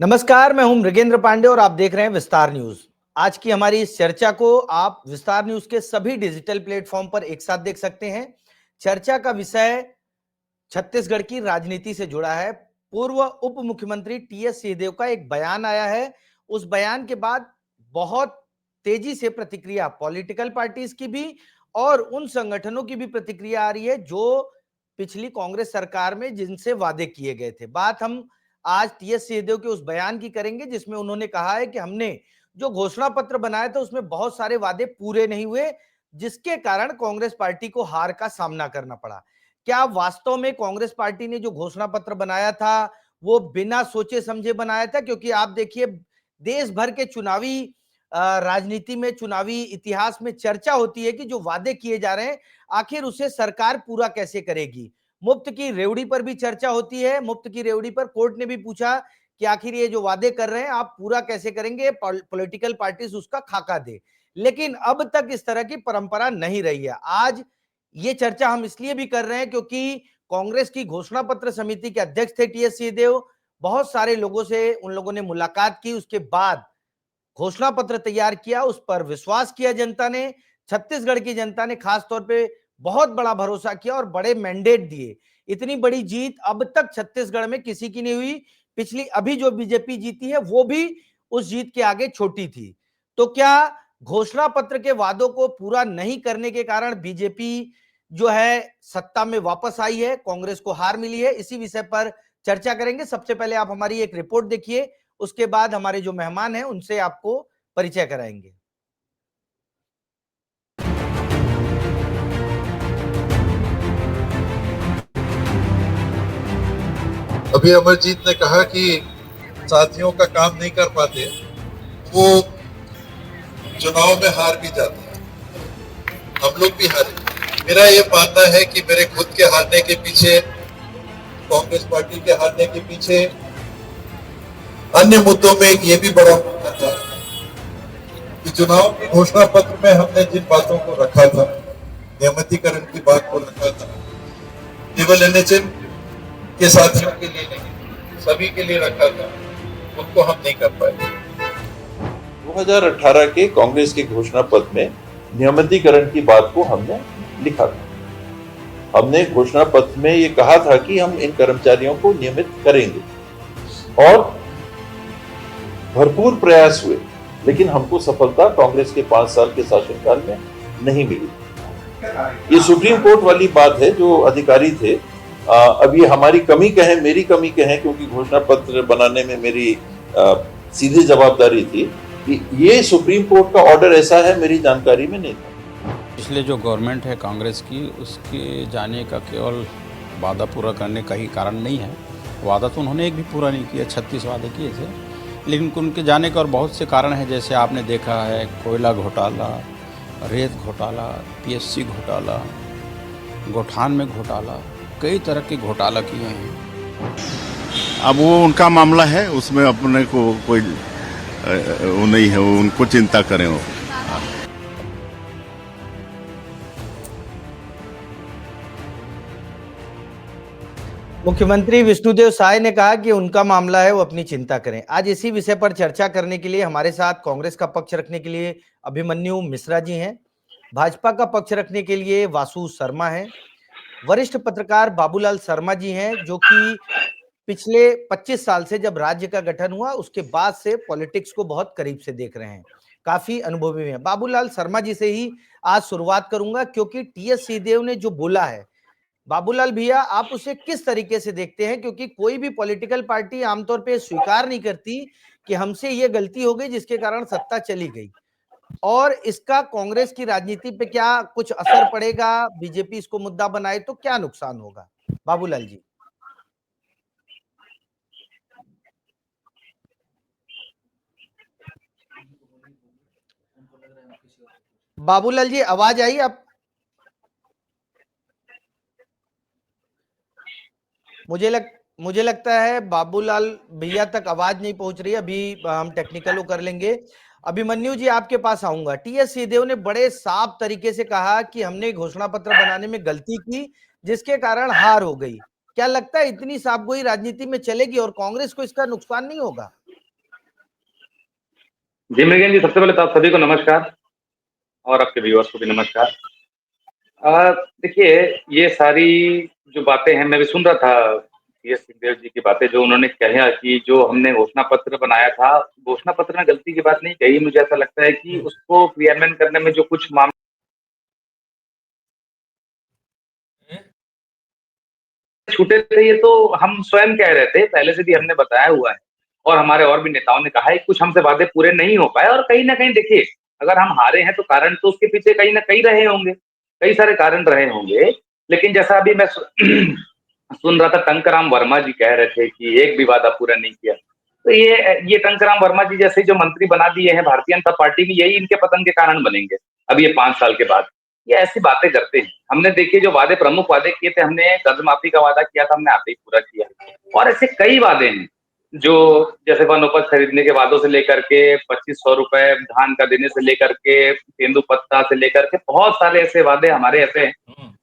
नमस्कार, मैं हूं मृगेंद्र पांडे और आप देख रहे हैं विस्तार न्यूज। आज की हमारी इस चर्चा को आप विस्तार न्यूज के सभी डिजिटल प्लेटफॉर्म पर एक साथ देख सकते हैं। चर्चा का विषय छत्तीसगढ़ की राजनीति से जुड़ा है। पूर्व उप मुख्यमंत्री टीएस सिंहदेव का एक बयान आया है। उस बयान के बाद बहुत तेजी से प्रतिक्रिया पॉलिटिकल पार्टीज की भी और उन संगठनों की भी प्रतिक्रिया आ रही है जो पिछली कांग्रेस सरकार में जिनसे वादे किए गए थे। बात हम आज टीएस सिंहदेव के उस बयान की करेंगे जिसमें उन्होंने कहा है कि हमने जो घोषणा पत्र बनाया था उसमें बहुत सारे वादे पूरे नहीं हुए, जिसके कारण कांग्रेस पार्टी को हार का सामना करना पड़ा। क्या वास्तव में कांग्रेस पार्टी ने जो घोषणा पत्र बनाया था वो बिना सोचे समझे बनाया था? क्योंकि आप देखिए, देश भर के चुनावी राजनीति में, चुनावी इतिहास में चर्चा होती है कि जो वादे किए जा रहे हैं आखिर उसे सरकार पूरा कैसे करेगी। मुफ्त की रेवड़ी पर भी चर्चा होती है। मुफ्त की रेवड़ी पर कोर्ट ने भी पूछा कि आखिर ये जो वादे कर रहे हैं आप पूरा कैसे करेंगे, पॉलिटिकल पार्टीज उसका खाका दे। लेकिन अब तक इस तरह की परंपरा नहीं रही है। आज ये चर्चा हम इसलिए भी कर रहे हैं क्योंकि कांग्रेस की घोषणा पत्र समिति के अध्यक्ष थे टीएस सिंहदेव। बहुत सारे लोगों से उन लोगों ने मुलाकात की, उसके बाद घोषणा पत्र तैयार किया, उस पर विश्वास किया जनता ने। छत्तीसगढ़ की जनता ने खास तौर पे बहुत बड़ा भरोसा किया और बड़े मैंडेट दिए। इतनी बड़ी जीत अब तक छत्तीसगढ़ में किसी की नहीं हुई। पिछली अभी जो बीजेपी जीती है वो भी उस जीत के आगे छोटी थी। तो क्या घोषणा पत्र के वादों को पूरा नहीं करने के कारण बीजेपी जो है सत्ता में वापस आई है, कांग्रेस को हार मिली है? इसी विषय पर चर्चा करेंगे। सबसे पहले आप हमारी एक रिपोर्ट देखिए, उसके बाद हमारे जो मेहमान हैं उनसे आपको परिचय कराएंगे। अभी अमरजीत ने कहा कि साथियों का काम नहीं कर पाते, वो चुनाव में हार भी जाते हैं। हम लोग भी हारे। मेरा ये मानना है कि मेरे खुद के हारने के पीछे, कांग्रेस पार्टी के हारने के पीछे अन्य मुद्दों में ये भी बड़ा मुद्दा था कि चुनाव की घोषणा पत्र में हमने जिन बातों को रखा था, नियमितीकरण की बात को रखा था, केवल एनएचएम के साथियों के लिए नहीं, सभी के लिए रखा था, उनको हम नहीं कर पाए। 2018 के कांग्रेस के घोषणा पत्र में नियमितीकरण की बात को हमने लिखा था। हमने घोषणा पत्र में ये कहा था कि हम इन कर्मचारियों को नियमित करेंगे और भरपूर प्रयास हुए, लेकिन हमको सफलता कांग्रेस के 5 साल के शासनकाल में नहीं मिली। ये सुप्रीम कोर्ट वाली बात है। जो अधिकारी थे, अभी हमारी कमी कहें, मेरी कमी कहें, क्योंकि घोषणा पत्र बनाने में मेरी सीधी जवाबदारी थी कि ये सुप्रीम कोर्ट का ऑर्डर ऐसा है, मेरी जानकारी में नहीं था। पिछले जो गवर्नमेंट है कांग्रेस की, उसके जाने का केवल वादा पूरा करने का ही कारण नहीं है। वादा तो उन्होंने एक भी पूरा नहीं किया, 36 वादे किए थे, लेकिन उनके जाने का और बहुत से कारण हैं। जैसे आपने देखा है कोयला घोटाला, रेत घोटाला, पीएससी घोटाला, गौठान में घोटाला, कई तरह के घोटाला किए हैं। अब वो उनका मामला है, उसमें अपने को कोई वो नहीं है, वो उनको चिंता करें वो। मुख्यमंत्री विष्णुदेव साय ने कहा कि उनका मामला है, वो अपनी चिंता करें। आज इसी विषय पर चर्चा करने के लिए हमारे साथ कांग्रेस का पक्ष रखने के लिए अभिमन्यु मिश्रा जी हैं, भाजपा का पक्ष रखने के लिए वासु शर्मा हैं, वरिष्ठ पत्रकार बाबूलाल शर्मा जी हैं, जो कि पिछले 25 साल से जब राज्य का गठन हुआ उसके बाद से पॉलिटिक्स को बहुत करीब से देख रहे हैं, काफी अनुभवी हैं। बाबूलाल शर्मा जी से ही आज शुरुआत करूंगा क्योंकि टीएस सिंहदेव ने जो बोला है, बाबूलाल भैया आप उसे किस तरीके से देखते हैं? क्योंकि कोई भी पॉलिटिकल पार्टी आमतौर पे स्वीकार नहीं करती कि हमसे ये गलती हो गई जिसके कारण सत्ता चली गई, और इसका कांग्रेस की राजनीति पे क्या कुछ असर पड़ेगा? बीजेपी इसको मुद्दा बनाए तो क्या नुकसान होगा? बाबूलाल जी। बाबूलाल जी आवाज आई? आप मुझे लगता है बाबूलाल भैया तक आवाज नहीं पहुंच रही है। अभी हम टेक्निकल कर लेंगे। अभिमन्यु जी आपके पास आऊंगा। टीएस सिंहदेव ने बड़े साफ तरीके से कहा कि हमने घोषणा पत्र बनाने में गलती की जिसके कारण हार हो गई। क्या लगता है इतनी साफगोई राजनीति में चलेगी और कांग्रेस को इसका नुकसान नहीं होगा? जी मृगेन जी, सबसे पहले तो आप सभी को नमस्कार और आपके व्यूअर्स को भी नमस्कार। देखिए, ये सारी जो बातें हैं, मैं भी सुन रहा था टीएस सिंहदेव जी की बातें, जो उन्होंने कहा कि जो हमने घोषणा पत्र बनाया था, घोषणा पत्र में गलती की बात नहीं कही। मुझे ऐसा लगता है कि उसको क्रियान्वयन करने में जो कुछ मामले छूटे थे, ये तो हम स्वयं कह रहे थे, पहले से भी हमने बताया हुआ है और हमारे और भी नेताओं ने कहा है, कुछ हमसे वादे पूरे नहीं हो पाए और कहीं न कहीं देखिए, अगर हम हारे हैं तो कारण तो उसके पीछे कहीं न कहीं रहे होंगे, कई सारे कारण रहे होंगे। लेकिन जैसा अभी मैं सुन रहा था, टंकराम वर्मा जी कह रहे थे कि एक भी वादा पूरा नहीं किया। तो ये टंकराम वर्मा जी जैसे जो मंत्री बना दिए हैं भारतीय जनता पार्टी में, यही इनके पतन के कारण बनेंगे, अब ये 5 साल के बाद। ये ऐसी बातें करते हैं। हमने देखिए जो वादे, प्रमुख वादे किए थे, हमने कर्ज माफी का वादा किया था, हमने आते ही पूरा किया। और ऐसे कई वादे हैं, जो जैसे वनोपज खरीदने के वादों से लेकर के 2500 रुपए धान का देने से लेकर के तेंदुपत्ता से लेकर के बहुत सारे ऐसे वादे हमारे ऐसे हैं,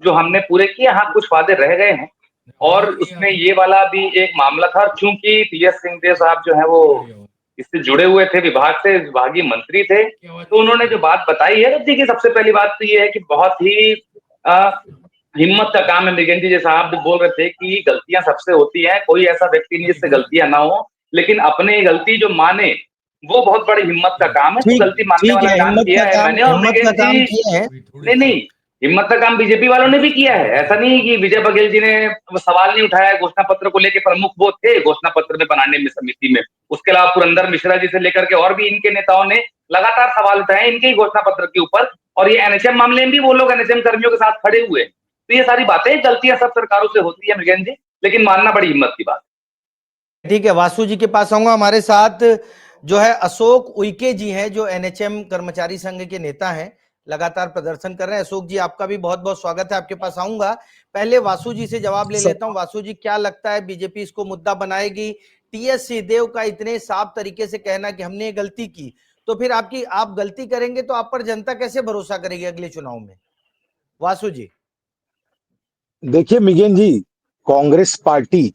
जो हमने पूरे किए। हाँ, कुछ वादे रह गए हैं और उसमें ये वाला भी एक मामला था, चूंकि टीएस सिंहदेव साहब जो है वो इससे जुड़े हुए थे, विभाग से विभागीय मंत्री थे, तो उन्होंने जो बात बताई है, तो देखिए सबसे पहली बात तो ये है कि बहुत ही हिम्मत का काम है मृगेन जी। जैसा आप भी बोल रहे थे कि गलतियां सबसे होती हैं, कोई ऐसा व्यक्ति नहीं जिससे गलतियां ना हो, लेकिन अपने गलती जो माने, वो बहुत बड़ी हिम्मत का काम है। तो ठीक गलती मानने ठीक वाला है, काम किया है मैंने। और हिम्मत का मृगेन काम जी, किए हैं। नहीं नहीं, हिम्मत का काम बीजेपी वालों ने भी किया है। ऐसा नहीं कि विजय बघेल जी ने सवाल नहीं उठाया, घोषणा पत्र को लेकर प्रमुख वो थे घोषणा पत्र में बनाने में, समिति में। उसके अलावा पुरंदर मिश्रा जी से लेकर के और भी इनके नेताओं ने लगातार सवाल उठाए इनके ही घोषणा पत्र के ऊपर। और ये एनएचएम मामले में भी वो लोग एनएचएम कर्मियों के साथ खड़े हुए। तो ये सारी बातें, गलतियां सब सरकारों से होती है मृगेन जी, लेकिन मानना बड़ी हिम्मत की बात है। ठीक है, वासु जी के पास आऊंगा। हमारे साथ जो है अशोक उइके जी हैं, जो एनएचएम कर्मचारी संघ के नेता हैं, लगातार प्रदर्शन कर रहे हैं। अशोक जी, आपका भी बहुत बहुत स्वागत है, आपके पास आऊंगा। पहले वासु जी से जवाब ले लेता हूं। वासु जी, क्या लगता है बीजेपी इसको मुद्दा बनाएगी? टीएस सिंहदेव का इतने साफ तरीके से कहना कि हमने गलती की, तो फिर आप गलती करेंगे तो आप पर जनता कैसे भरोसा करेगी अगले चुनाव में? वासु जी। देखिए मिगेन जी, कांग्रेस पार्टी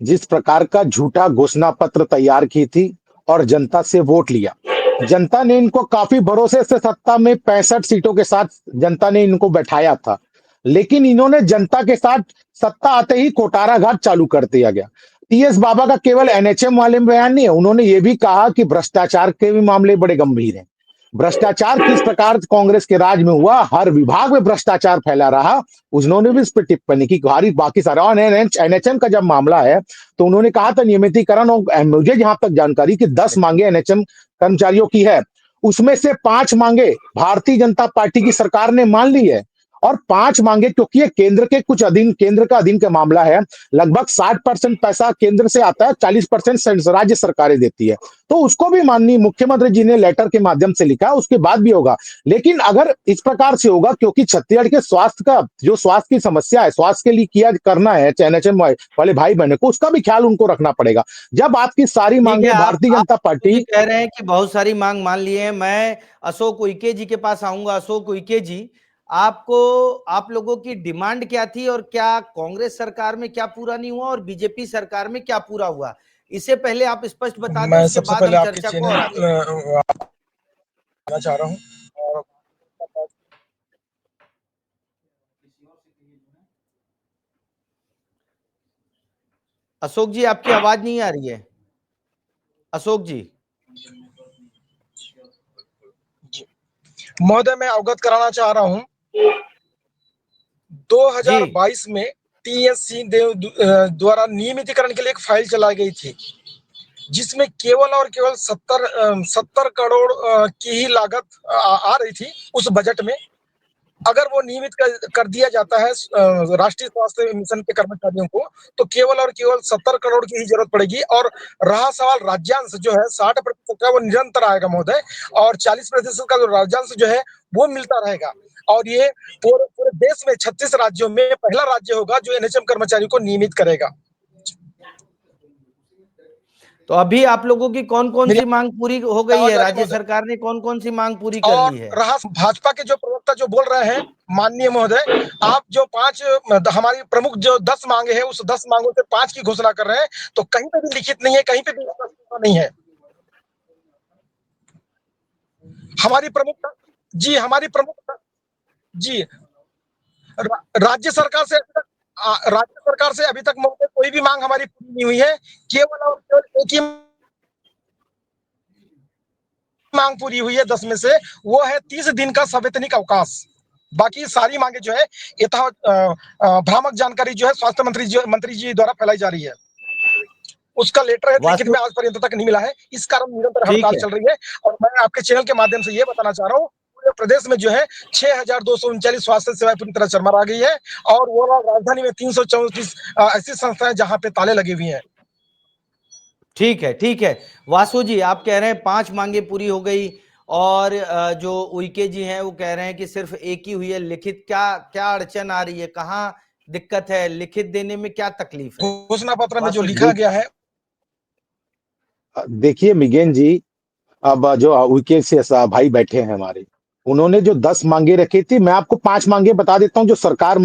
जिस प्रकार का झूठा घोषणा पत्र तैयार की थी और जनता से वोट लिया, जनता ने इनको काफी भरोसे से सत्ता में 65 सीटों के साथ जनता ने इनको बैठाया था। लेकिन इन्होंने जनता के साथ सत्ता आते ही कोटारा घाट चालू कर दिया गया। टीएस बाबा का केवल एनएचएम वाले में बयान नहीं है, उन्होंने ये भी कहा कि भ्रष्टाचार के भी मामले बड़े गंभीर हैं। भ्रष्टाचार किस प्रकार कांग्रेस के राज में हुआ, हर विभाग में भ्रष्टाचार फैला रहा, उन्होंने भी इस पर टिप्पणी की। बाकी सारा एनएचएम का जब मामला है तो उन्होंने कहा था नियमितीकरण, और मुझे जहां तक जानकारी कि 10 मांगे एनएचएम कर्मचारियों की है, उसमें से 5 मांगे भारतीय जनता पार्टी की सरकार ने मान ली है। और 5 मांगे, क्योंकि ये केंद्र का अधीन का मामला है, लगभग 60% पैसा केंद्र से आता है, 40% राज्य सरकारें देती है, तो उसको भी माननीय मुख्यमंत्री जी ने लेटर के माध्यम से लिखा, उसके बाद भी होगा। लेकिन अगर इस प्रकार से होगा, क्योंकि छत्तीसगढ़ के स्वास्थ्य की समस्या है, स्वास्थ्य के लिए किया करना है एनएचएम वाले भाई बहनों को, उसका भी ख्याल उनको रखना पड़ेगा। जब आपकी सारी मांगे भारतीय जनता पार्टी कह रहे हैं कि बहुत सारी मांग मान लिए हैं। मैं अशोक उइके जी के पास आऊंगा। अशोक उइके जी, आप लोगों की डिमांड क्या थी और क्या कांग्रेस सरकार में क्या पूरा नहीं हुआ और बीजेपी सरकार में क्या पूरा हुआ? इससे पहले आप स्पष्ट बता दें, उसके बाद हम चर्चा को और आगे चाह रहा हूँ। अशोक जी, आपकी आवाज नहीं आ रही है। अशोक जी। महोदय, मैं अवगत कराना चाह रहा हूं, 2022 में टीएस सिंहदेव द्वारा नियमितीकरण के लिए एक फाइल चलाई गई थी, जिसमें केवल और केवल 70 करोड़ की ही लागत आ रही थी उस बजट में। अगर वो नियमित कर दिया जाता है राष्ट्रीय स्वास्थ्य मिशन के कर्मचारियों को, तो केवल और केवल 70 करोड़ की ही जरूरत पड़ेगी। और रहा सवाल राज्यांश, जो है 60% का वो निरंतर आएगा महोदय, और 40% का जो राज्यांश जो है वो मिलता रहेगा। और ये पूरे देश में 36 राज्यों में पहला राज्य होगा जो एनएचएम कर्मचारियों को नियमित करेगा। तो अभी आप लोगों की कौन कौन सी मांग पूरी हो गई है? राज्य सरकार ने कौन कौन सी मांग पूरी कर ली है? रहा भाजपा के जो प्रवक्ता जो बोल रहे हैं, माननीय महोदय, आप जो 5 हमारी प्रमुख जो 10 मांगे हैं, उस 10 मांगों से 5 की घोषणा कर रहे हैं, तो कहीं पे भी लिखित नहीं है, कहीं पे भी नहीं है। हमारी प्रमुख हमारी प्रमुख जी राज्य सरकार से अभी तक कोई भी मांग हमारी पूरी नहीं हुई है। केवल और केवल एक ही मांग पूरी हुई है 10 में से, वो है 30 दिन का संवैतनिक अवकाश। बाकी सारी मांगे जो है यथा भ्रामक जानकारी जो है स्वास्थ्य मंत्री जी द्वारा फैलाई जा रही है। उसका लेटर है लिखित में आज पर्यंत तक नहीं मिला है, इस कारण निरंतर हड़ताल चल रही है। और मैं आपके चैनल के माध्यम से ये बताना चाह रहा हूँ, पूरे प्रदेश में जो है 6239 स्वास्थ्य सेवाएं पूरी तरह चरमरा गई है और वो राजधानी में 334 ऐसी संस्थाएं जहां पे ताले लगे हुए हैं। ठीक है वासु जी, आप कह रहे हैं 5 मांगे पूरी हो गई और जो उइके जी हैं वो कह रहे हैं कि सिर्फ एक ही हुई है लिखित। क्या अड़चन आ रही है, कहाँ दिक्कत है, लिखित देने में क्या तकलीफ है? घोषणा पत्र में जो लिखा गया है। देखिए मिगेन जी, अब जो उइके से भाई बैठे हैं हमारे, उन्होंने जो 10 मांगे रखी थी, मैं आपको 5 मांगे बता देता हूं जो सरकार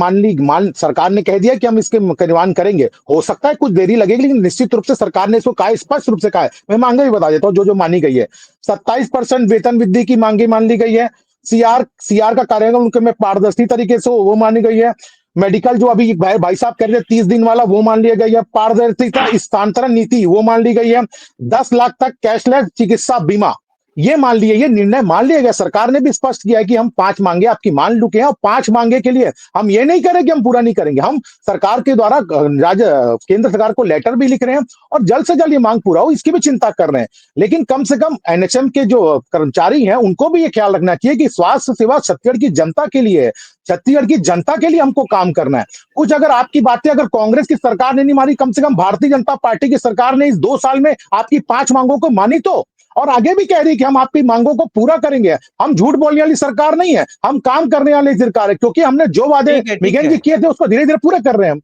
सरकार ने कह दिया कि हम इसके निर्माण करेंगे। हो सकता है कुछ देरी लगेगी, लेकिन निश्चित रूप से सरकार ने इसको कहा, स्पष्ट रूप से कहा है। मैं मांगे भी बता देता हूं जो मानी गई है। 27% वेतन वृद्धि की मांगे मान ली गई है। सीआर का कार्यान्वयन उनके में पारदर्शी तरीके से वो मानी गई है। मेडिकल जो अभी भाई साहब कह रहे थे 30 दिन वाला, वो मान लिया गया है। पारदर्शिता स्थानांतरण नीति वो मान ली गई है। 10 लाख तक कैशलेस चिकित्सा बीमा ये मान लिए, ये निर्णय मान लिया गया। सरकार ने भी स्पष्ट किया है कि हम 5 मांगे आपकी मान चुके हैं और 5 मांगे के लिए हम ये नहीं करें कि हम पूरा नहीं करेंगे। हम सरकार के द्वारा केंद्र सरकार को लेटर भी लिख रहे हैं और जल्द से जल्द ये मांग पूरा हो इसकी भी चिंता कर रहे हैं। लेकिन कम से कम एनएचएम के जो कर्मचारी हैं उनको भी ये ख्याल रखना चाहिए कि स्वास्थ्य सेवा छत्तीसगढ़ की जनता के लिए है, छत्तीसगढ़ की जनता के लिए हमको काम करना है। कुछ अगर आपकी बातें अगर कांग्रेस की सरकार ने नहीं मानी, कम से कम भारतीय जनता पार्टी की सरकार ने इस 2 साल में आपकी 5 मांगों को मानी तो, और आगे भी कह रही कि हम आपकी मांगों को पूरा करेंगे। हम झूठ बोलने वाली सरकार नहीं है, हम काम करने वाली सरकार है, क्योंकि हमने जो वादे मिगेन जी किए थे उसको धीरे धीरे पूरे कर रहे हैं हम।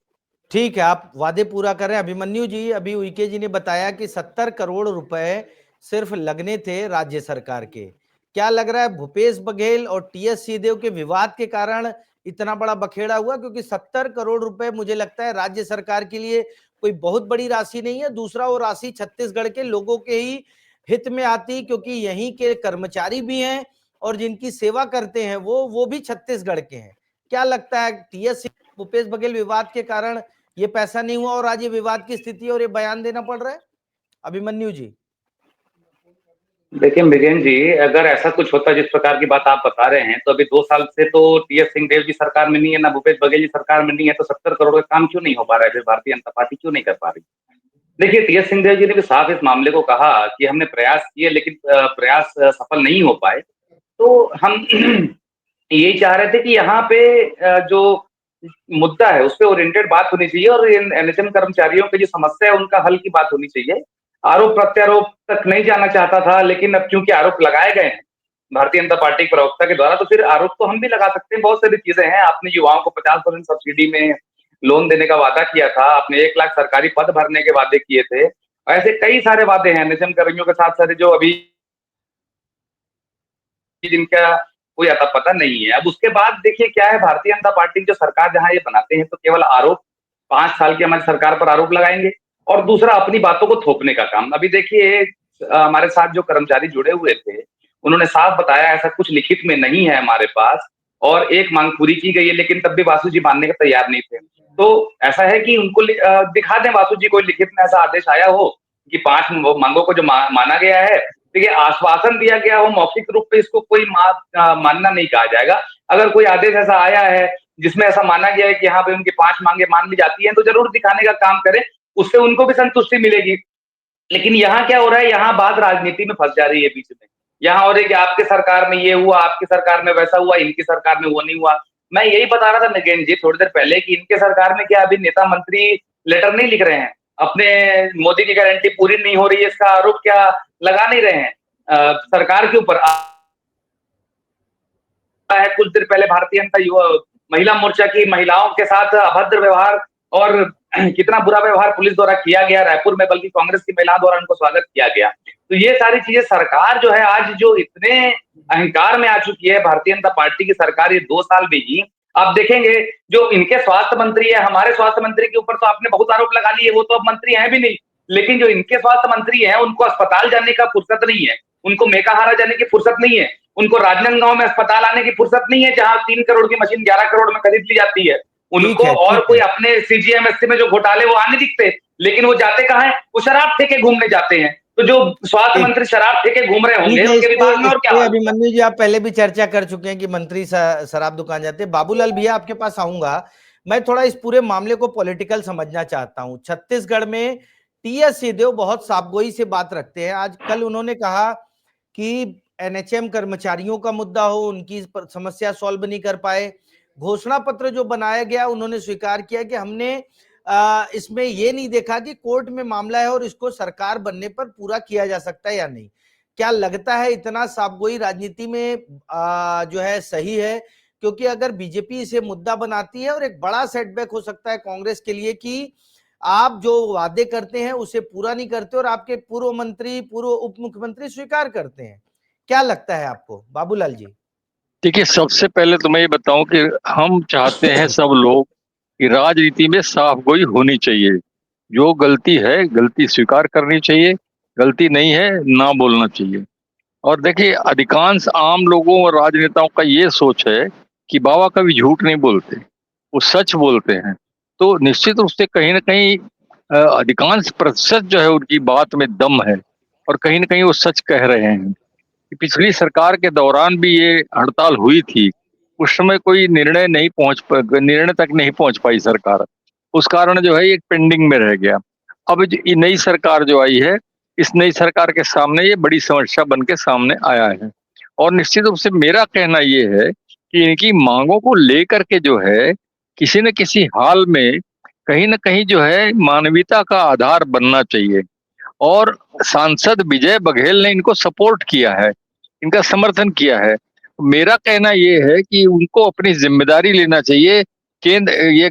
ठीक है, आप वादे पूरा कर रहे हैं। अभिमन्यु जी, अभी उइके जी ने बताया कि 70 करोड़ रुपए सिर्फ लगने थे राज्य सरकार के। क्या लग रहा है भूपेश बघेल और टीएस सिंहदेव के विवाद के कारण इतना बड़ा बखेड़ा हुआ? क्योंकि 70 करोड़ रुपए मुझे लगता है राज्य सरकार के लिए कोई बहुत बड़ी राशि नहीं है। दूसरा, वो राशि छत्तीसगढ़ के लोगों के ही हित में आती, क्योंकि यहीं के कर्मचारी भी हैं और जिनकी सेवा करते हैं वो भी छत्तीसगढ़ के हैं। क्या लगता है टीएस भूपेश बघेल विवाद के कारण ये पैसा नहीं हुआ और आज ये विवाद की स्थिति और ये बयान देना पड़ रहा है? अभिमन्यु जी। देखिए मृगेन जी, अगर ऐसा कुछ होता जिस प्रकार की बात आप बता रहे हैं, तो अभी 2 साल से तो टीएस सिंहदेव जी सरकार में नहीं है, ना भूपेश बघेल जी सरकार में नहीं है, तो 70 करोड़ का काम क्यों नहीं हो पा रहा है? फिर भारतीय जनता पार्टी क्यों नहीं कर पा रही? देखिए, टीएस सिंहदेव जी ने भी साफ इस मामले को कहा कि हमने प्रयास किए लेकिन प्रयास सफल नहीं हो पाए। तो हम यही चाह रहे थे कि यहाँ पे जो मुद्दा है उस पे ओरिएंटेड बात होनी चाहिए और एनएचएम कर्मचारियों की जो समस्या है उनका हल की बात होनी चाहिए। आरोप प्रत्यारोप तक नहीं जाना चाहता था, लेकिन अब क्योंकि आरोप लगाए गए हैं भारतीय जनता पार्टी के प्रवक्ता के द्वारा, तो फिर आरोप तो हम भी लगा सकते हैं। बहुत सारी चीजें हैं। आपने युवाओं को 50% सब्सिडी में लोन देने का वादा किया था, आपने 1 लाख सरकारी पद भरने के वादे किए थे। ऐसे कई सारे वादे हैं एनएचएम कर्मियों के साथ साथ जो अभी जिनका कोई अता पता नहीं है। अब उसके बाद देखिए क्या है, भारतीय जनता पार्टी की जो सरकार जहां ये बनाते हैं तो केवल आरोप, 5 साल की हमारी सरकार पर आरोप लगाएंगे और दूसरा अपनी बातों को थोपने का काम। अभी देखिए हमारे साथ जो कर्मचारी जुड़े हुए थे उन्होंने साफ बताया ऐसा कुछ लिखित में नहीं है हमारे पास, और एक मांग पूरी की गई है, लेकिन तब भी वासु जी मानने के तैयार नहीं थे। तो ऐसा है कि उनको दिखा दें वासु जी कोई लिखित में ऐसा आदेश आया हो कि 5 मांगों को जो माना गया है, देखिए आश्वासन दिया गया हो, मौखिक रूप पे इसको कोई मानना नहीं कहा जाएगा। अगर कोई आदेश ऐसा आया है जिसमें ऐसा माना गया है कि यहाँ पे उनकी 5 मांगे मान ली जाती हैं, तो जरूर दिखाने का काम करें, उससे उनको भी संतुष्टि मिलेगी। लेकिन यहाँ क्या हो रहा है, यहाँ बात राजनीति में फंस जा रही है बीच में। यहाँ हो रही है कि आपकी सरकार में ये हुआ, आपकी सरकार में वैसा हुआ, इनकी सरकार में वो नहीं हुआ। मैं यही बता रहा था नगेन जी थोड़ी देर पहले कि इनके सरकार में क्या अभी नेता मंत्री लेटर नहीं लिख रहे हैं, अपने मोदी की गारंटी पूरी नहीं हो रही है इसका आरोप क्या लगा नहीं रहे हैं सरकार के ऊपर? कुछ देर पहले भारतीय जनता महिला मोर्चा की महिलाओं के साथ अभद्र व्यवहार और कितना बुरा व्यवहार पुलिस द्वारा किया गया रायपुर में, बल्कि कांग्रेस की महिलाओं द्वारा उनको स्वागत किया गया। तो ये सारी चीजें सरकार जो है आज जो इतने अहंकार में आ चुकी है भारतीय जनता पार्टी की सरकार, ये 2 साल में ही आप देखेंगे जो इनके स्वास्थ्य मंत्री है, हमारे स्वास्थ्य मंत्री के ऊपर तो आपने बहुत आरोप लगा लिए, वो तो अब मंत्री हैं भी नहीं, लेकिन जो इनके स्वास्थ्य मंत्री हैं उनको अस्पताल जाने का फुर्सत नहीं है, उनको मेकाहारा जाने की फुर्सत नहीं है, उनको राजनांदगांव में अस्पताल आने की फुर्सत नहीं है जहां 3 करोड़ की मशीन 11 करोड़ में खरीद ली जाती है। उनको और कोई अपने सीजीएमएससी में जो घोटाले वो आने दिखते, लेकिन वो जाते कहाँ हैं? वो शराब ठेके घूमने जाते हैं। तो जो स्वास्थ्य मंत्री शराब ठेके घूम रहे होंगे उनके विभाग में और क्या? अभिमन्यु जी, आप पहले भी चर्चा कर चुके हैं कि मंत्री शराब दुकान जाते हैं। बाबूलाल भैया, आपके पास आऊंगा। मैं थोड़ा इस पूरे मामले को पॉलिटिकल समझना चाहता हूं। छत्तीसगढ़ में टीएस सिंहदेव बहुत साफगोई से बात रखते हैं। आज कल उन्होंने कहा कि एनएचएम कर्मचारियों का मुद्दा हो, उनकी समस्या सॉल्व नहीं कर पाए। घोषणा पत्र जो बनाया गया, उन्होंने स्वीकार किया कि हमने इसमें ये नहीं देखा कि कोर्ट में मामला है और इसको सरकार बनने पर पूरा किया जा सकता है या नहीं। क्या लगता है इतना साफगोई राजनीति में जो है सही है? क्योंकि अगर बीजेपी इसे मुद्दा बनाती है और एक बड़ा सेटबैक हो सकता है कांग्रेस के लिए कि आप जो वादे करते हैं उसे पूरा नहीं करते और आपके पूर्व मंत्री, पूर्व उप मुख्यमंत्री स्वीकार करते हैं। क्या लगता है आपको बाबूलाल जी? देखिए, सबसे पहले तो मैं ये बताऊं कि हम चाहते हैं सब लोग कि राजनीति में साफगोई होनी चाहिए। जो गलती है गलती स्वीकार करनी चाहिए, गलती नहीं है ना बोलना चाहिए। और देखिए, अधिकांश आम लोगों और राजनेताओं का ये सोच है कि बाबा कभी झूठ नहीं बोलते, वो सच बोलते हैं। तो निश्चित रूप से कहीं ना कहीं अधिकांश प्रतिशत जो है उनकी बात में दम है और कहीं ना कहीं वो सच कह रहे हैं। पिछली सरकार के दौरान भी ये हड़ताल हुई थी, उस समय कोई निर्णय तक नहीं पहुंच पाई सरकार। उस कारण जो है ये पेंडिंग में रह गया। अब ये नई सरकार जो आई है, इस नई सरकार के सामने ये बड़ी समस्या बन के सामने आया है। और निश्चित रूप से मेरा कहना ये है कि इनकी मांगों को लेकर के जो है किसी न किसी हाल में कहीं ना कहीं जो है मानवीयता का आधार बनना चाहिए। और सांसद विजय बघेल ने इनको सपोर्ट किया है, इनका समर्थन किया है। मेरा कहना ये है कि उनको अपनी जिम्मेदारी लेना चाहिए। केंद्र ये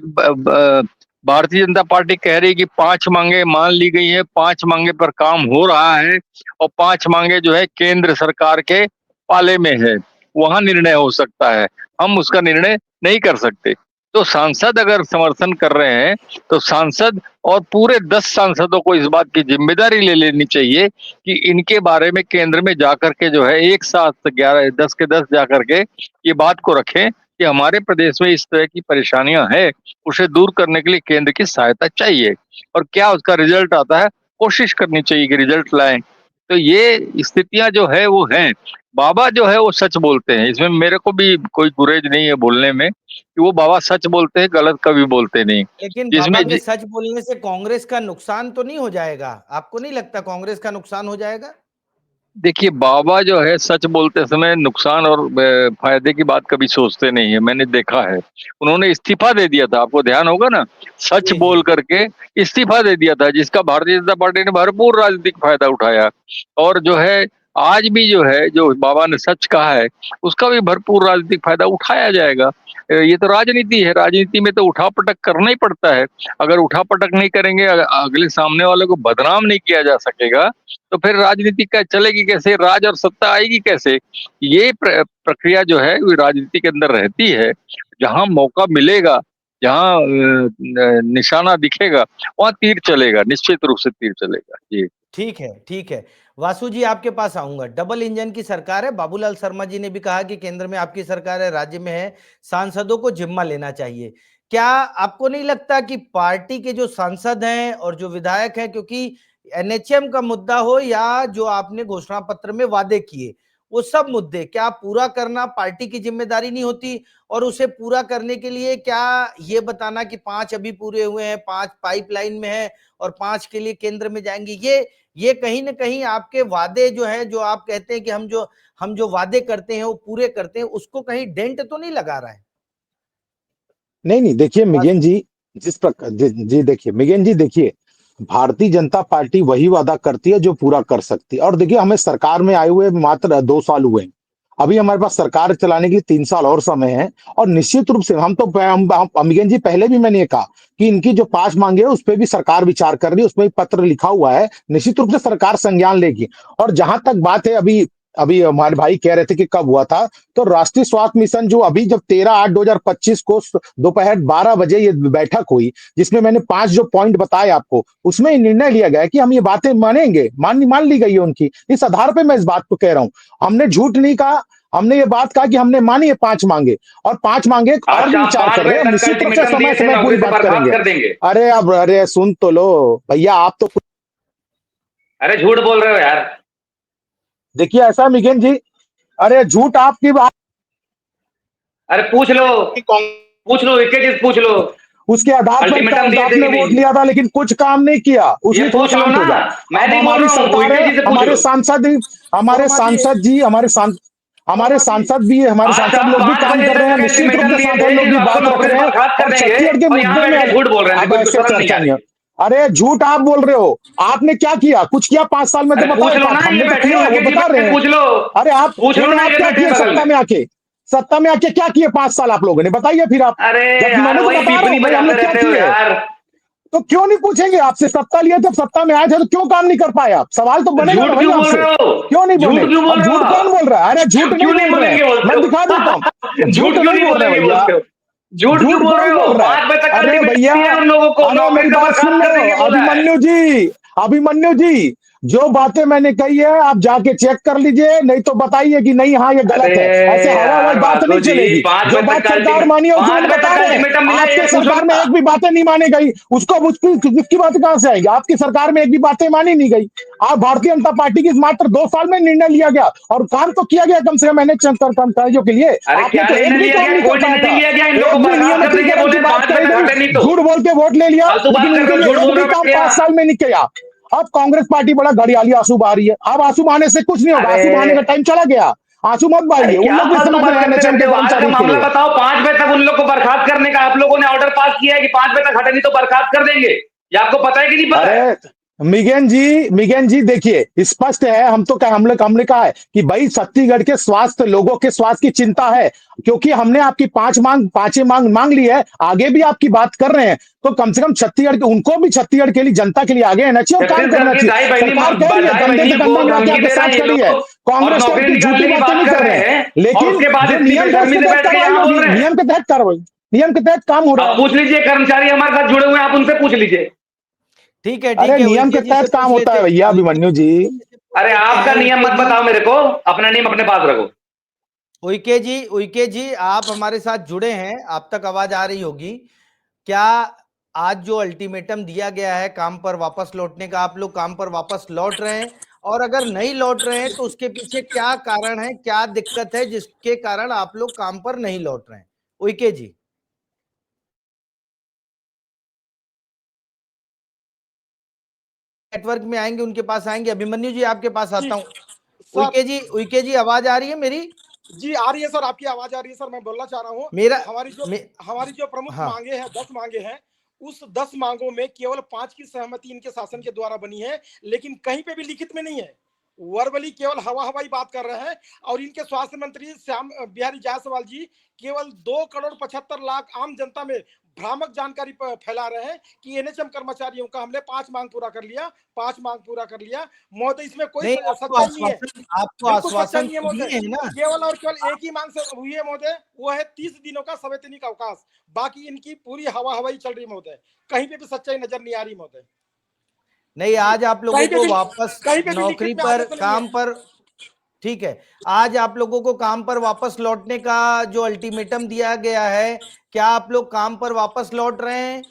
भारतीय जनता पार्टी कह रही है कि 5 मांगे मान ली गई है, 5 मांगे पर काम हो रहा है और 5 मांगे जो है केंद्र सरकार के पाले में है, वहां निर्णय हो सकता है, हम उसका निर्णय नहीं कर सकते। तो सांसद अगर समर्थन कर रहे हैं तो सांसद और पूरे 10 सांसदों को इस बात की जिम्मेदारी ले लेनी चाहिए कि इनके बारे में केंद्र में जाकर के जो है एक साथ 10 के 10 जाकर के ये बात को रखें कि हमारे प्रदेश में इस तरह की परेशानियां हैं, उसे दूर करने के लिए केंद्र की सहायता चाहिए और क्या उसका रिजल्ट आता है कोशिश करनी चाहिए कि रिजल्ट लाएं। तो ये स्थितियां जो है वो हैं। बाबा जो है वो सच बोलते हैं, इसमें मेरे को भी कोई गुरेज नहीं है बोलने में कि वो बाबा सच बोलते हैं, गलत कभी बोलते नहीं। लेकिन बाबा के सच बोलने से कांग्रेस का नुकसान तो नहीं हो जाएगा? आपको नहीं लगता कांग्रेस का नुकसान हो जाएगा? देखिए, बाबा जो है सच बोलते समय नुकसान और फायदे की बात कभी सोचते नहीं है, मैंने देखा है। उन्होंने इस्तीफा दे दिया था, आपको ध्यान होगा ना, सच बोल करके इस्तीफा दे दिया था, जिसका भारतीय जनता पार्टी ने भरपूर राजनीतिक फायदा उठाया। और जो है आज भी जो है जो बाबा ने सच कहा है उसका भी भरपूर राजनीतिक फायदा उठाया जाएगा। ये तो राजनीति है, राजनीति में तो उठापटक करना ही पड़ता है। अगर उठापटक नहीं करेंगे, अगले सामने वाले को बदनाम नहीं किया जा सकेगा, तो फिर राजनीति का चलेगी कैसे, राज और सत्ता आएगी कैसे? ये प्रक्रिया जो है वो राजनीति के अंदर रहती है। जहां मौका मिलेगा, जहां निशाना दिखेगा, वहां तीर चलेगा, निश्चित रूप से तीर चलेगा। जी ठीक है, ठीक है। वासु जी, आपके पास आऊंगा। डबल इंजन की सरकार है, बाबूलाल शर्मा जी ने भी कहा कि केंद्र में आपकी सरकार है, राज्य में है, सांसदों को जिम्मा लेना चाहिए। क्या आपको नहीं लगता कि पार्टी के जो सांसद हैं और जो विधायक हैं, क्योंकि एनएचएम का मुद्दा हो या जो आपने घोषणा पत्र में वादे किए, वो सब मुद्दे क्या पूरा करना पार्टी की जिम्मेदारी नहीं होती? और उसे पूरा करने के लिए क्या ये बताना कि 5 अभी पूरे हुए हैं, 5 पाइपलाइन में है और 5 के लिए केंद्र में जाएंगे, ये कहीं ना कहीं आपके वादे जो है, जो आप कहते हैं कि हम जो वादे करते हैं वो पूरे करते हैं, उसको कहीं डेंट तो नहीं लगा रहा है? नहीं, देखिए मिगेन जी, जिस प्रकार जी देखिए मिगेन जी, देखिए भारतीय जनता पार्टी वही वादा करती है जो पूरा कर सकती है। और देखिए, हमें सरकार में आए हुए मात्र 2 साल हुए हैं, अभी हमारे पास सरकार चलाने के लिए 3 साल और समय है। और निश्चित रूप से हम मिगेन जी, पहले भी मैंने ये कहा कि इनकी जो 5 मांगे है उस पर भी सरकार विचार कर रही है, उसमें भी पत्र लिखा हुआ है, निश्चित रूप से सरकार संज्ञान लेगी। और जहां तक बात है अभी अभी हमारे भाई कह रहे थे कि कब हुआ था, तो राष्ट्रीय स्वास्थ्य मिशन जो अभी जब 13/8/2025 को दोपहर 12 बजे ये बैठक हुई, जिसमें मैंने 5 जो पॉइंट बताए आपको, उसमें ये निर्णय लिया गया कि हम ये बातें मानेंगे, मान ली गई है उनकी। इस आधार पे मैं इस बात को कह रहा हूं, हमने झूठ नहीं कहा, हमने ये बात कहा कि हमने मानी है 5 मांगे, और 5 मांगे और भी विचार कर रहे हैं, निश्चित रूप से समय समय पूरी बात करेंगे। अरे अब अरे सुन तो लो भैया, आप तो अरे झूठ बोल रहे हो यार। देखिए ऐसा मिगेन जी, अरे झूठ आपकी बात, अरे पूछ लो पूछ लो। उसके आधार पर आपने वोट लिया था, लेकिन कुछ काम नहीं किया, उसने थोड़ा शांत हो जाए। हमारी सरकार है, हमारे सांसद भी हमारे सांसद भी हमारे सांसद लोग भी काम कर रहे हैं, निश्चित रूप से सांसद लोग भी बात रख रहे हैं, और छत्तीसगढ़ के मुद्दे में झूठ बोल रहे हैं, चर्चा नहीं है। अरे झूठ आप बोल रहे हो, आपने क्या किया, कुछ किया 5 साल में? तो बताओ, हमने तो किया, वो बता रहे हैं। अरे आप क्या किए सत्ता में आके क्या किए 5 साल आप लोगों ने, बताइए फिर आप। हमने क्या किए, तो क्यों नहीं पूछेंगे आपसे? सत्ता लिए जब सत्ता में आए थे तो क्यों काम नहीं कर पाए आप? सवाल तो बनेगा ना भाई आपसे, क्यों नहीं बोले? झूठ कौन बोल रहा है? अरे झूठ नहीं बोल रहे हैं, मैं दिखा देता हूँ। झूठ नहीं बोल रहे भैया, झूठ बोल रहा है। अरे भैया, मेरी बात सुन लो अभिमन्यु जी, जो बातें मैंने कही है आप जाके चेक कर लीजिए, नहीं तो बताइए कि नहीं हाँ ये गलत है। ऐसे हवा बात नहीं चलेगी। जो बात सरकार मानी है उसको बता रहे हैं, आपके सरकार में एक भी बातें नहीं मानी गई, उसकी बात कहां से आएगी? आपकी सरकार में एक भी बातें मानी नहीं गई। आप भारतीय जनता पार्टी की मात्र 2 साल में निर्णय लिया गया, और काम तो किया गया कम से कम मैंने कर्मचारियों के लिए। आपने तो एक भी काम नहीं कर पाया था, नियमितीकरण की बात कही गई, झूठ बोल के वोट ले लिया, लेकिन उनके लिए एक भी काम 5 साल में नहीं किया। अब कांग्रेस पार्टी बड़ा घड़ियाली आंसू बहा रही है। अब आंसू बहाने से कुछ नहीं होगा, आंसू बहाने का टाइम चला गया, आंसू मत बहाइए। उन लोग भी समझ रहे हैं, मामला बताओ। 5 बजे तक उन लोग को बर्खास्त करने का आप लोगों ने ऑर्डर पास किया है कि 5 बजे तक हटे नहीं तो बर्खास्त कर देंगे, ये आपको पता है कि नहीं पता है? मिगेन जी देखिए, स्पष्ट है, हमने कहा है कि भाई छत्तीसगढ़ के स्वास्थ्य, लोगों के स्वास्थ्य की चिंता है, क्योंकि हमने आपकी 5 मांग ली है, आगे भी आपकी बात कर रहे हैं, तो कम से कम छत्तीसगढ़ के, उनको भी छत्तीसगढ़ के लिए, जनता के लिए आगे आना चाहिए, काम करना चाहिए। सरकार कह रही है, कंधे से कंधा मिला के आपके साथ खड़ी है, कांग्रेस की झूठी बातें नहीं कर रहे हैं, लेकिन नियम के तहत कार्रवाई, नियम के तहत काम हो रहा है। पूछ लीजिए, कर्मचारी हमारे साथ जुड़े हुए हैं, आप उनसे पूछ लीजिए। ठीक है, अरे नियम के तहत काम होता है भैया अभिमन्यु जी। अरे आपका नियम मत बताओ मेरे को, अपना नियम अपने पास रखो। उइके जी आप हमारे साथ जुड़े हैं, आप तक आवाज आ रही होगी। क्या आज जो अल्टीमेटम दिया गया है काम पर वापस लौटने का, आप लोग काम पर वापस लौट रहे हैं? और अगर नहीं लौट रहे हैं तो उसके पीछे क्या कारण है, क्या दिक्कत है जिसके कारण आप लोग काम पर नहीं लौट रहे हैं? उइके जी नेटवर्क में आएंगे, उनके पास आएंगे। अभिमन्यु जी आपके पास आता हूँ। उइके जी आवाज आ रही है मेरी? जी आ रही है सर, आपकी आवाज आ रही है सर। मैं बोलना चाह रहा हूँ, हमारी जो प्रमुख मांगे हैं, 10 मांगे हैं, उस 10 मांगों में केवल 5 की सहमति इनके शासन के द्वारा बनी है, लेकिन कहीं पे भी लिखित में नहीं है। वर्बली केवल हवाई बात कर रहे हैं। और इनके स्वास्थ्य मंत्री श्याम बिहारी जायसवाल जी केवल 2,75,00,000 आम जनता में भ्रामक जानकारी फैला रहे हैं कि एनएचएम कर्मचारियों का हमने 5 मांग पूरा कर लिया, 5 मांग पूरा कर लिया। महोदय इसमें कोई सच्चाई नहीं है, आपको आश्वासन दिए महोदय। केवल और केवल एक ही मांग से हुई है महोदय, वो है 30 दिनों का संवैधानिक अवकाश। बाकी इनकी पूरी हवाई चल रही महोदय, कहीं पे भी सच्चाई नजर नहीं आ रही महोदय। नहीं, आज आप लोगों को वापस नौकरी पर, काम पर, ठीक है, आज आप लोगों को काम पर वापस लौटने का जो अल्टीमेटम दिया गया है, क्या आप लोग काम पर वापस लौट रहे हैं?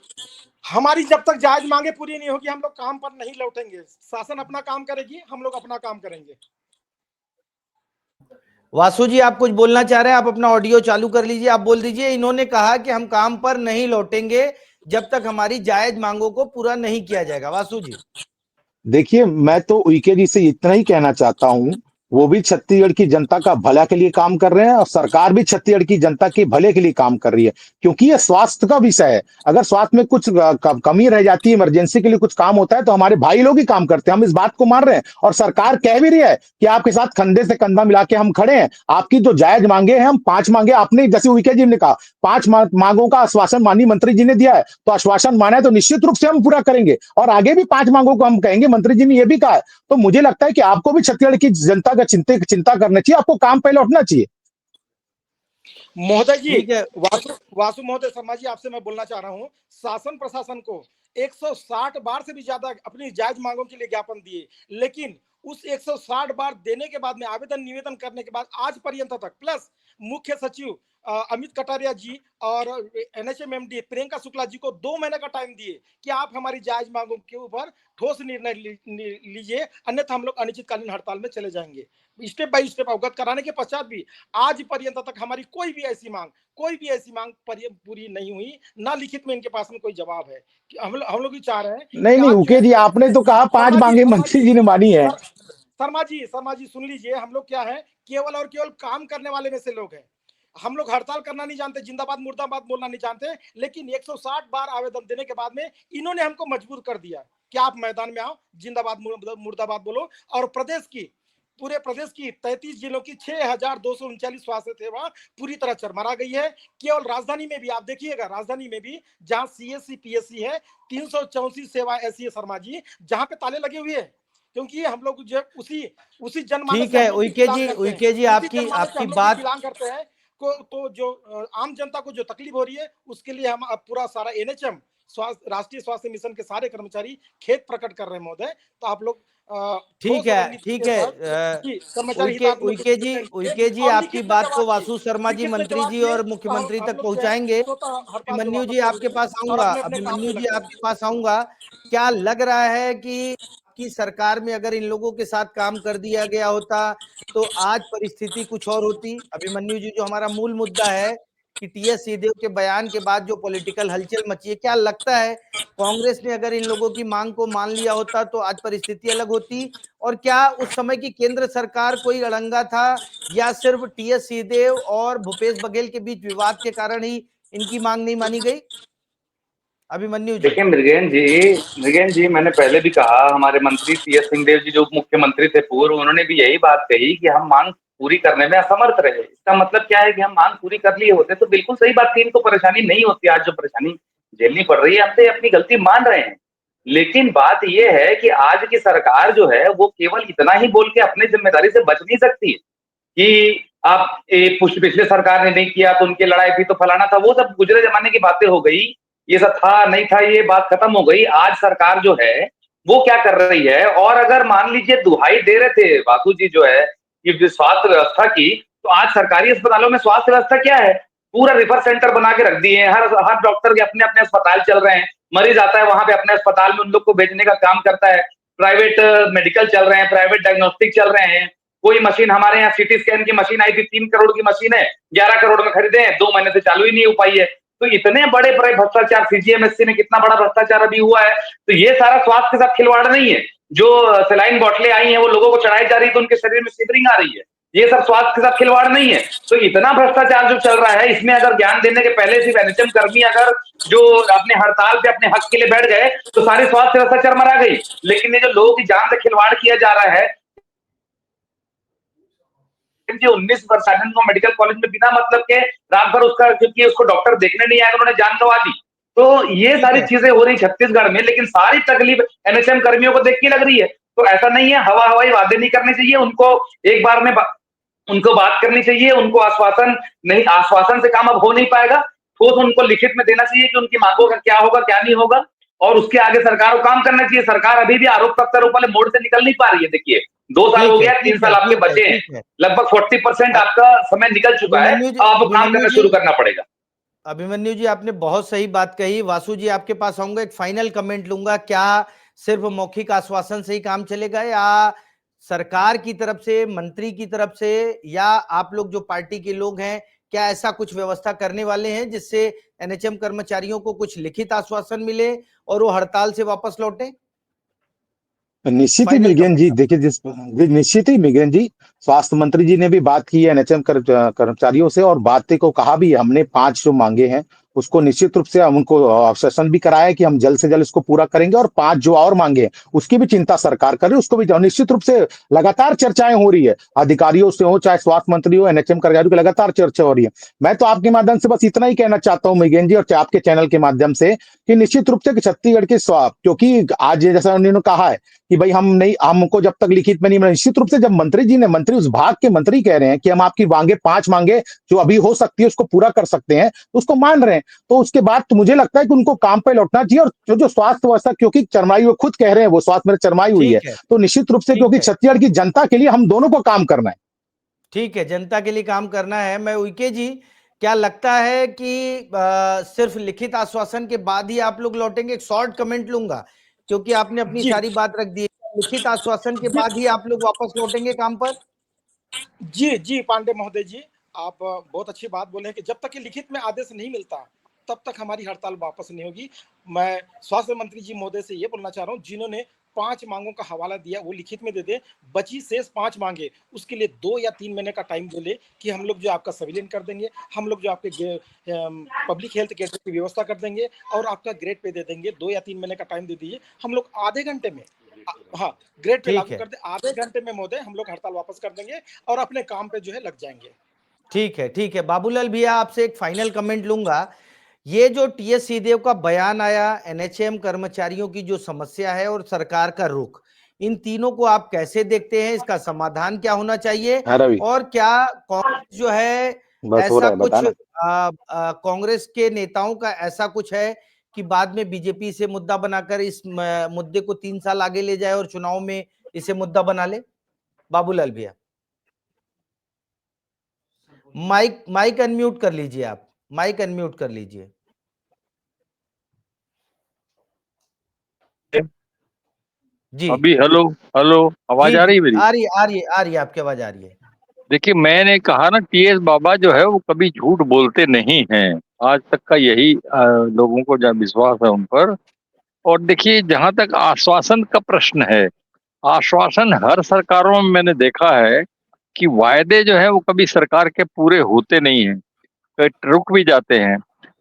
हमारी जब तक जायज मांगे पूरी नहीं होगी, हम लोग काम पर नहीं लौटेंगे। शासन अपना काम करेगी, हम लोग अपना काम करेंगे। वासु जी आप कुछ बोलना चाह रहे हैं? आप अपना ऑडियो चालू कर लीजिए, आप बोल दीजिए। इन्होंने कहा कि हम काम पर नहीं लौटेंगे जब तक हमारी जायज मांगों को पूरा नहीं किया जाएगा। वासु जी देखिए, मैं तो उइके जी से इतना ही कहना चाहता हूं, वो भी छत्तीसगढ़ की जनता का भला के लिए काम कर रहे हैं, और सरकार भी छत्तीसगढ़ की जनता के भले के लिए काम कर रही है, क्योंकि ये स्वास्थ्य का विषय है। अगर स्वास्थ्य में कुछ कमी रह जाती है, इमरजेंसी के लिए कुछ काम होता है, तो हमारे भाई लोग ही काम करते हैं, हम इस बात को मान रहे हैं। और सरकार कह भी रही है कि आपके साथ कंधे से कंधा मिला के हम खड़े हैं। आपकी जो जायज मांगे हैं, हम 5 मांगे, आपने जैसे उइके जी ने कहा 5 मांगों का आश्वासन माननीय मंत्री जी ने दिया है, तो आश्वासन माना है तो निश्चित रूप से हम पूरा करेंगे, और आगे भी 5 मांगों को हम कहेंगे, मंत्री जी ने यह भी कहा है। तो मुझे लगता है कि आपको भी छत्तीसगढ़ की जनता का चिंता करना चाहिए, आपको काम पे लौटना चाहिए। महोदय जी, ठीक है। वासु महोदय शर्मा जी, आपसे मैं बोलना चाह रहा हूँ, शासन प्रशासन को 160 बार से भी ज्यादा अपनी जायज मांगों के लिए ज्ञापन दिए, लेकिन उस 160 बार देने के बाद में, आवेदन निवेदन करने के बाद आज पर्यंत तक, प्लस मुख्य सचिव अमित कटारिया जी और एनएचएम एमडी प्रियंका शुक्ला जी को 2 महीने का टाइम दिए कि आप हमारी जायज मांगों के ऊपर ठोस निर्णय लीजिए, अन्यथा हम लोग अनिश्चितकालीन हड़ताल में चले जाएंगे। स्टेप बाय स्टेप अवगत कराने के पश्चात भी आज पर्यंत तक हमारी कोई भी ऐसी मांग पूरी नहीं हुई, ना लिखित में इनके पास में कोई जवाब है। कि हम लोग भी चाह रहे हैं। नहीं उके जी, आपने तो कहा 5 मांगे मंत्री जी ने मानी है। शर्मा जी सुन लीजिए, हम लोग क्या है, केवल और केवल काम करने वाले में से लोग हैं। हम लोग हड़ताल करना नहीं जानते, जिंदाबाद मुर्दाबाद बोलना नहीं जानते, लेकिन 160 बार आवेदन देने के बाद में इन्होंने हमको मजबूर कर दिया कि आप मैदान में आओ, जिंदाबाद मुर्दाबाद बोलो। और पूरे प्रदेश की 33 जिलों की 6,239 स्वास्थ्य सेवा पूरी तरह चरमरा गई है। केवल राजधानी में भी आप देखिएगा, राजधानी में भी जहां सीएससी पीएससी है, 364 सेवा ऐसी है शर्मा जी जहां पे ताले लगे हुए हैं, क्योंकि हम लोग जो उसी जनमानस ठीक है उइके जी, आपकी बात बिलोंग करते हैं को, तो जो आम जनता को जो तकलीफ हो रही है, उसके लिए हम अब पूरा सारा एनएचएम राष्ट्रीय स्वास्थ्य मिशन के सारे कर्मचारी खेद प्रकट कर रहे हैं महोदय। तो आप लोग ठीक है उइके जी आपकी बात को वासु शर्मा जी मंत्री जी और मुख्यमंत्री तक पहुंचाएंगे। अभिमन्यु जी आपके पास आऊंगा। क्या लग रहा है कि सरकार में अगर इन लोगों के साथ काम कर दिया गया होता तो आज परिस्थिति कुछ और होती? अभिमन्यु जी, जो हमारा मूल मुद्दा है कि टीएस सिंहदेव के बयान के बाद जो पॉलिटिकल हलचल मची है, क्या लगता है कांग्रेस ने अगर इन लोगों की मांग को मान लिया होता तो आज परिस्थिति अलग होती? और क्या उस समय की केंद्र सरकार कोई अड़ंगा था, या सिर्फ टीएस सिंहदेव और भूपेश बघेल के बीच विवाद के कारण ही इनकी मांग नहीं मानी गई? अभिमन्यु जी। देखिए मृगेन जी, मैंने पहले भी कहा, हमारे मंत्री टीएस सिंहदेव जी जो उप मुख्यमंत्री थे पूर्व, उन्होंने भी यही बात कही कि हम मांग पूरी करने में असमर्थ रहे। इसका मतलब क्या है कि हम मांग पूरी कर लिए होते तो बिल्कुल सही बात थी, इनको परेशानी नहीं होती। आज जो परेशानी झेलनी पड़ रही है, हम तो अपनी गलती मान रहे हैं। लेकिन बात यह है कि आज की सरकार जो है वो केवल इतना ही बोल के अपनी जिम्मेदारी से बच नहीं सकती कि आप पिछले सरकार ने नहीं किया तो उनकी लड़ाई थी तो फलाना था, वो सब गुजरे जमाने की बातें हो गई। ये सब था नहीं था, ये बात खत्म हो गई। आज सरकार जो है वो क्या कर रही है, और अगर मान लीजिए दुहाई दे रहे थे वासु जी जो है कि स्वास्थ्य व्यवस्था की, तो आज सरकारी अस्पतालों में स्वास्थ्य व्यवस्था क्या है? पूरा रेफर सेंटर बना के रख दिए हैं। हर डॉक्टर के अपने अपने अस्पताल चल रहे हैं, मरीज आता है वहां पे अपने अस्पताल में उन लोग को भेजने का काम करता है। प्राइवेट मेडिकल चल रहे हैं, प्राइवेट डायग्नोस्टिक चल रहे हैं। कोई मशीन, हमारे यहाँ सीटी स्कैन की मशीन आई थी, 3 करोड़ की मशीन है, 11 करोड़ में खरीदे हैं, 2 महीने से चालू ही नहीं हो पाई है। तो इतने बड़े बड़े भ्रष्टाचार, सीजीएमएससी में कितना बड़ा भ्रष्टाचार अभी हुआ है। तो ये सारा स्वास्थ्य के साथ खिलवाड़ नहीं है? जो सलाइन बोतलें आई हैं वो लोगों को चढ़ाई जा रही है तो उनके शरीर में शिवरिंग आ रही है, ये सब स्वास्थ्य के साथ खिलवाड़ नहीं है? तो इतना भ्रष्टाचार जो चल रहा है, इसमें अगर ज्ञान देने के पहले सिर्फ एनएचएम कर्मी अगर जो अपने हड़ताल पे अपने हक के लिए बैठ गए तो सारी स्वास्थ्य व्यवस्था चरमरा गई। लेकिन ये जो लोगों की जान से खिलवाड़ किया जा रहा है, 19 वर्ष मेडिकल कॉलेज में बिना मतलब के रात भर उसका, क्योंकि उसको डॉक्टर देखने नहीं आया, उन्होंने जान गंवा दी। तो ये सारी चीजें हो रही छत्तीसगढ़ में, लेकिन सारी तकलीफ एनएचएम कर्मियों को देख के लग रही है। तो ऐसा नहीं है, हवाई वादे नहीं करने चाहिए उनको, एक बार में उनको बात करनी चाहिए। उनको आश्वासन से काम अब हो नहीं पाएगा, ठोस उनको लिखित में देना चाहिए कि उनकी मांगों का क्या होगा क्या नहीं होगा, और उसके आगे सरकार को काम करना चाहिए। सरकार अभी भी आरोप प्रत्यारोप वाले मोड से निकल नहीं पा रही है। देखिए 2 साल हो गया, 3 साल आपके बचे हैं, लगभग 40% आपका समय निकल चुका है, आपको काम करना शुरू करना पड़ेगा। अभिमन्यु जी, आपने बहुत सही बात कही। वासु जी, आपके पास आऊंगा, एक फाइनल कमेंट लूंगा। क्या सिर्फ मौखिक आश्वासन से ही काम चलेगा, या सरकार की तरफ से, मंत्री की तरफ से, या आप लोग जो पार्टी के लोग हैं, क्या ऐसा कुछ व्यवस्था करने वाले हैं जिससे एनएचएम कर्मचारियों को कुछ लिखित आश्वासन मिले और वो हड़ताल से वापस लौटे? निश्चित ही मृगेन जी, देखिए निश्चित ही मृगेन जी, स्वास्थ्य मंत्री जी ने भी बात की है एनएचएम कर्मचारियों से, और बातें को कहा भी, हमने 5 जो मांगे हैं उसको निश्चित रूप से हम उनको ऑब्सेशन भी कराया कि हम जल्द से जल्द इसको पूरा करेंगे, और 5 जो और मांगे हैं उसकी भी चिंता सरकार कर रही है, उसको भी निश्चित रूप से लगातार चर्चाएं हो रही है, अधिकारियों से हो, चाहे स्वास्थ्य मंत्री हो, एनएचएम कर्मचारियों की लगातार चर्चा हो रही है। मैं तो आपके माध्यम से बस इतना ही कहना चाहता हूं मृगेन जी, और आपके चैनल के माध्यम से, कि निश्चित रूप से कि छत्तीसगढ़ के क्योंकि आज जैसा उन्होंने कहा है कि भाई हम नहीं, हमको जब तक लिखित में नहीं मिला, निश्चित रूप से जब मंत्री उस भाग के मंत्री कह रहे हैं कि हम आपकी मांगे 5 मांगे जो अभी हो सकती है उसको पूरा कर सकते हैं, तो उसको मान रहे हैं, तो उसके बाद तो मुझे लगता है कि उनको काम पे लौटना चाहिए। और जो स्वास्थ्य व्यवस्था, क्योंकि चरमाई, वो खुद कह रहे हैं वो स्वास्थ्य में चरमाई हुई है, ठीक है, तो निश्चित रूप से ठीक क्योंकि है, छत्तीसगढ़ की जनता के लिए हम दोनों को काम करना है। ठीक है, जनता के लिए काम करना है। मैं उइके जी, क्या लगता है कि सिर्फ लिखित आश्वासन के बाद ही आप लोग लौटेंगे? एक शॉर्ट कमेंट लूंगा, क्योंकि आपने अपनी जी सारी बात रख दी है। लिखित आश्वासन के बाद ही आप लोग वापस लौटेंगे काम पर? जी जी पांडे महोदय जी, आप बहुत अच्छी बात बोले हैं कि जब तक कि लिखित में आदेश नहीं मिलता तब तक हमारी हड़ताल वापस नहीं होगी। मैं स्वास्थ्य मंत्री जी महोदय से ये बोलना चाह रहा हूँ, जिन्होंने 5 मांगों का हवाला दिया वो लिखित में दे दे, बची शेष 5 मांगे उसके लिए 2 या 3 महीने का टाइम बोले कि हम लोग जो आपका सर्विलेंस कर देंगे, हम लोग जो आपके पब्लिक हेल्थ केयर की व्यवस्था कर देंगे और आपका ग्रेड पे दे देंगे। 2 या 3 महीने का टाइम दे दीजिए, हम लोग आधे घंटे में हाँ ग्रेड पे ठीक लागू है, कर दे, आधे घंटे में महोदय हम लोग हड़ताल वापस कर देंगे और अपने काम पे जो है लग जाएंगे। ठीक है, ठीक है। बाबूलाल भैया, आपसे एक फाइनल कमेंट लूंगा। ये जो टीएस सिंहदेव का बयान आया, एनएचएम कर्मचारियों की जो समस्या है और सरकार का रुख, इन तीनों को आप कैसे देखते हैं? इसका समाधान क्या होना चाहिए? हाँ रवि, और क्या कांग्रेस जो है बस हो ऐसा रहा है, कुछ बताना। कांग्रेस के नेताओं का ऐसा कुछ है कि बाद में बीजेपी से मुद्दा बनाकर इस मुद्दे को 3 साल आगे ले जाए और चुनाव में इसे मुद्दा बना ले? बाबूलाल भैया, माइक माइक अनम्यूट कर लीजिए, आप माइक अनम्यूट कर लीजिए। जी अभी हेलो हेलो, आवाज जी आ जी, रही है मेरी? आ रही है, आ रही है, आ रही है, आपकी आवाज आ रही है। देखिए, मैंने कहा ना, टीएस बाबा जो है वो कभी झूठ बोलते नहीं हैं। आज तक का यही लोगों को जहाँ विश्वास है उन पर। और देखिए, जहां तक आश्वासन का प्रश्न है, आश्वासन हर सरकारों में मैंने देखा है कि वायदे जो है वो कभी सरकार के पूरे होते नहीं हैं, रुक भी जाते हैं।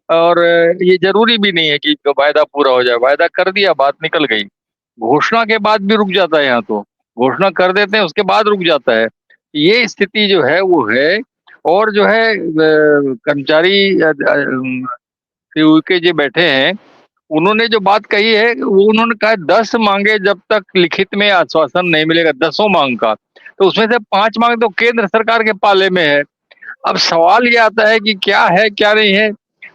और ये जरूरी भी नहीं है कि वायदा पूरा हो जाए, वायदा कर दिया, बात निकल गई। घोषणा के बाद भी रुक जाता है, यहाँ तो घोषणा कर देते हैं उसके बाद रुक जाता है। ये स्थिति जो है वो है। और जो है कर्मचारी के जो बैठे हैं, उन्होंने जो बात कही है वो उन्होंने कहा 10 मांगे जब तक लिखित में आश्वासन नहीं मिलेगा, 10 मांग का, तो उसमें से 5 मांग तो केंद्र सरकार के पाले में है। अब सवाल ये आता है कि क्या है क्या नहीं है।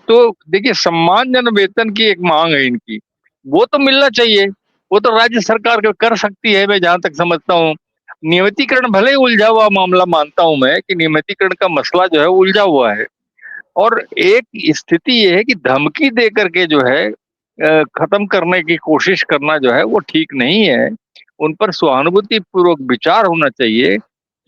तो देखिए, सम्मानजनक वेतन की एक मांग है इनकी, वो तो मिलना चाहिए। वो तो राज्य सरकार कर सकती है, मैं जहां तक समझता हूँ। नियमितीकरण भले ही उलझा हुआ मामला मानता हूं मैं कि नियमितीकरण का मसला जो है वो उलझा हुआ है। और एक स्थिति ये है कि धमकी दे करके जो है खत्म करने की कोशिश करना जो है वो ठीक नहीं है। उन पर सहानुभूति पूर्वक विचार होना चाहिए।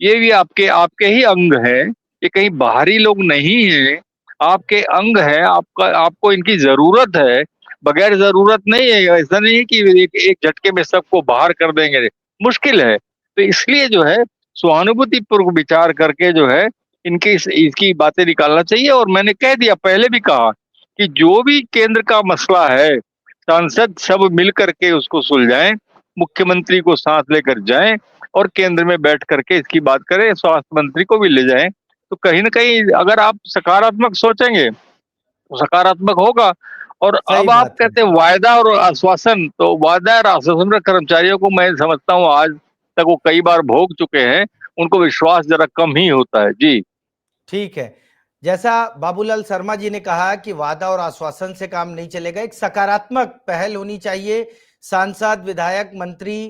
ये भी आपके आपके ही अंग है, ये कहीं बाहरी लोग नहीं है, आपके अंग है, आपका आपको इनकी जरूरत है। बगैर जरूरत नहीं है, ऐसा नहीं है कि एक झटके में सबको बाहर कर देंगे, मुश्किल है। तो इसलिए जो है सहानुभूति पूर्वक विचार करके जो है इनकी इसकी बातें निकालना चाहिए। और मैंने कह दिया, पहले भी कहा कि जो भी केंद्र का मसला है, सांसद सब मिल करके उसको सुलझाएं, मुख्यमंत्री को साथ लेकर जाएं और केंद्र में बैठ करके इसकी बात करें, स्वास्थ्य मंत्री को भी ले जाएं। तो कहीं ना कहीं अगर आप सकारात्मक सोचेंगे तो सकारात्मक होगा। और सही अब आप बात है। कहते हैं वायदा और आश्वासन, तो वायदा और आश्वासन में कर्मचारियों को मैं समझता हूँ आज तक वो कई बार भोग चुके हैं, उनको विश्वास जरा कम ही होता है। जी ठीक है, जैसा बाबूलाल शर्मा जी ने कहा कि वादा और आश्वासन से काम नहीं चलेगा, एक सकारात्मक पहल होनी चाहिए। सांसद, विधायक, मंत्री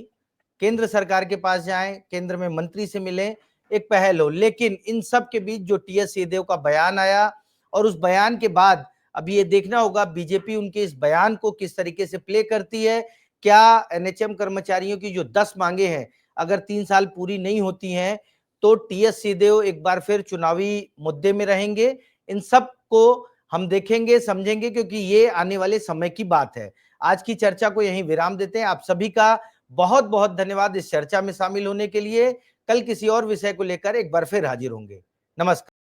केंद्र सरकार के पास जाएं, केंद्र में मंत्री से मिलें, एक पहल हो। लेकिन इन सब के बीच जो टीएस सिंहदेव का बयान आया और उस बयान के बाद अब ये देखना होगा बीजेपी उनके इस बयान को किस तरीके से प्ले करती है। क्या एनएचएम कर्मचारियों की जो 10 मांगे हैं अगर 3 साल पूरी नहीं होती हैं तो टीएस सिंहदेव एक बार फिर चुनावी मुद्दे में रहेंगे? इन सब को हम देखेंगे, समझेंगे, क्योंकि ये आने वाले समय की बात है। आज की चर्चा को यहीं विराम देते हैं। आप सभी का बहुत बहुत धन्यवाद इस चर्चा में शामिल होने के लिए। कल किसी और विषय को लेकर एक बार फिर हाजिर होंगे। नमस्कार।